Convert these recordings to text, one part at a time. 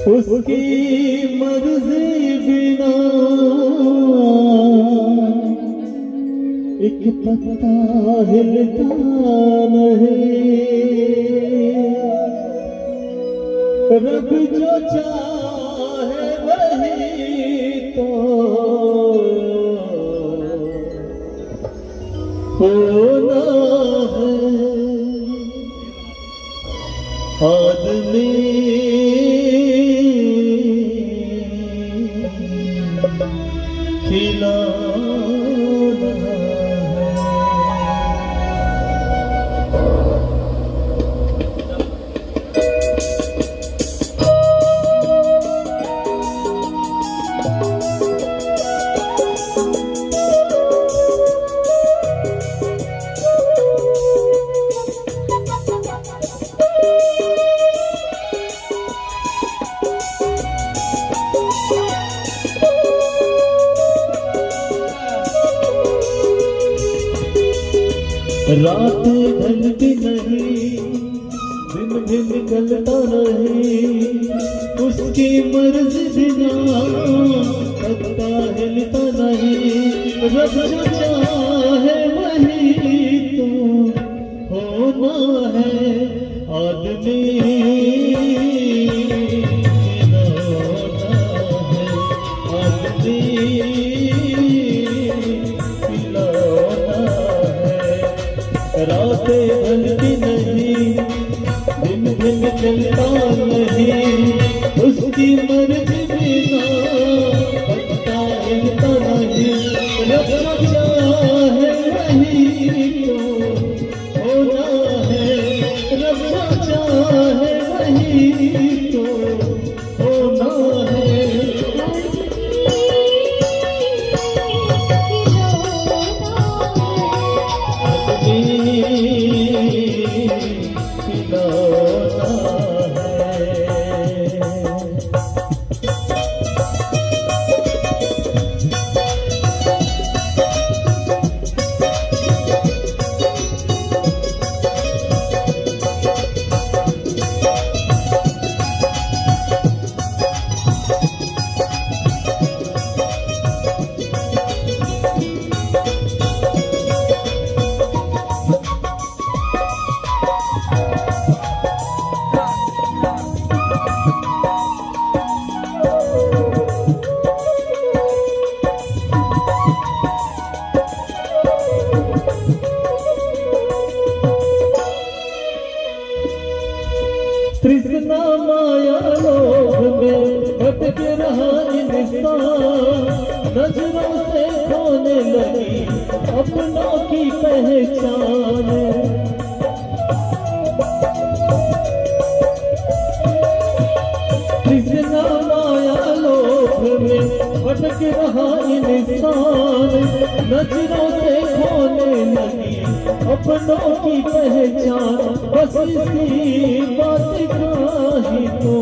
उसकी मर्जी बिना एक पत्ता हिलता नहीं। रब जो चाहे वही तो होना है। आदमी खिलाना है। रात ढलती नहीं, दिन भी निकलता नहीं, उसकी मर्जी बिना पत्ता हिलता नहीं। रब जो चाहे वही तो होना है। आदमी खिलौना है, आदमी रातें ढलती नहीं, दिन भी निकलता नहीं, उसकी मर्जी बिना पत्ता हिलता नहीं। रब जो चाहे वही तो होना है। रब जो चाहे वही तो होना है। तृष्णा माया लोभ में भटक रहा इंसान, नजरों से खोने लगी अपनों की पहचान। तृष्णा माया लोभ में भटक रहा इंसान, नजरों से खोने लगी अपनों की पहचान। बस इसी बात का ही तो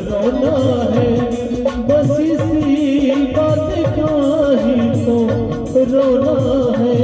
रोना है, बस इसी बात का ही तो रोना है।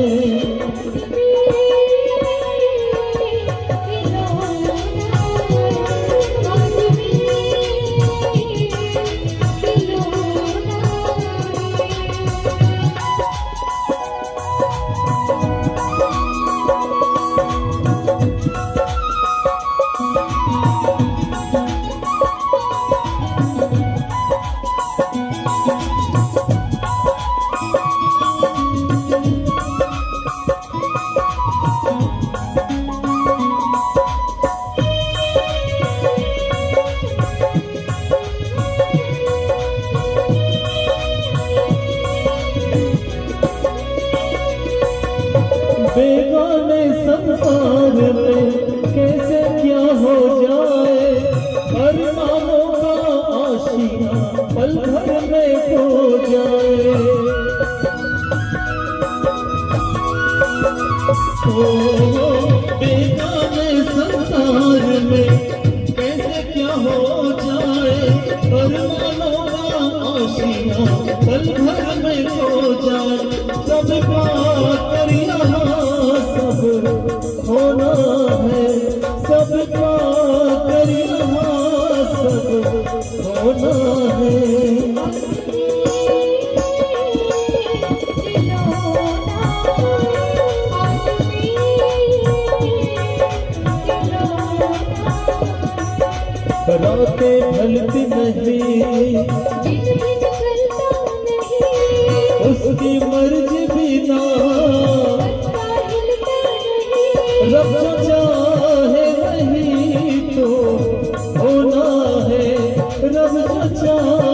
बेगाने संसार में कैसे क्या हो जाए, अरमानों का आशिया पल भर में खो जाए। बेगाने संसार में कैसे क्या हो जाए, अरमानों का आशिया पल भर में खो जाए। सब बात सब होना है, सबका कर यहाँ सब होना रातें ढलती नहीं, उसकी मर्जी बिना रब जो चाहे नहीं तो होना है, रब जो चाहे